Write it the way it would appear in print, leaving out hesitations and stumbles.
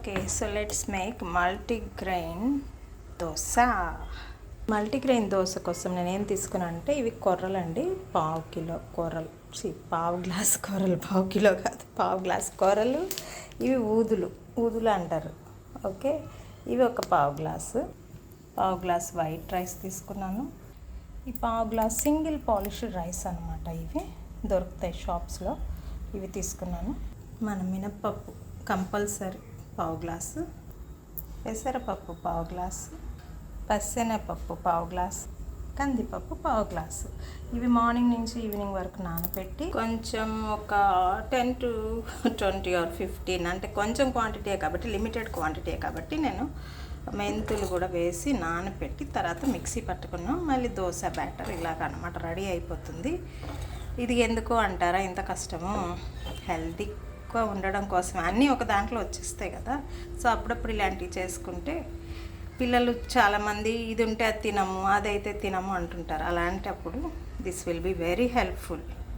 Okay, so let's make multigrain dosa. Multigrain dosa కోసం నేను ఏం తీసుకున్నాను అంటే ఇవి కొర్రలండి. పావు కిలో కొర్రలు, పావు గ్లాస్ కొర్రలు, పావు కిలో కాదు, పావు గ్లాస్ కొర్రలు. ఇవి ఊదులు అంటారు. ఓకే, ఇవి ఒక పావు గ్లాస్ వైట్ రైస్ తీసుకున్నాను. ఈ పావు గ్లాస్ సింగిల్ పాలిష్డ్ రైస్ అనమాట. ఇవి దొరుకుతాయి షాప్స్లో, ఇవి తీసుకున్నాను. మన మినప్పప్పు కంపల్సరీ పావు గ్లాసు, పెసరపప్పు పావు గ్లాసు, పచ్చెనగపప్పు పావు గ్లాసు, కందిపప్పు పావు గ్లాసు. ఇవి మార్నింగ్ నుంచి ఈవినింగ్ వరకు నానబెట్టి కొంచెం ఒక 10 to 20 or 15, అంటే కొంచెం క్వాంటిటీ కాబట్టి, లిమిటెడ్ క్వాంటిటీ కాబట్టి నేను మెంతులు కూడా వేసి నానబెట్టి తర్వాత మిక్సీ పట్టుకున్నాం. మళ్ళీ దోశ బ్యాటర్ ఇలాగనమాట రెడీ అయిపోతుంది. ఇది ఎందుకు అంటారా ఇంత కష్టము? హెల్తీ ఉండడం కోసం అన్నీ ఒక దాంట్లో వచ్చేస్తాయి కదా. సో అప్పుడప్పుడు ఇలాంటివి చేసుకుంటే పిల్లలు చాలామంది ఇది ఉంటే అది తినము, అదైతే తినము అంటుంటారు. అలాంటప్పుడు this will be very helpful.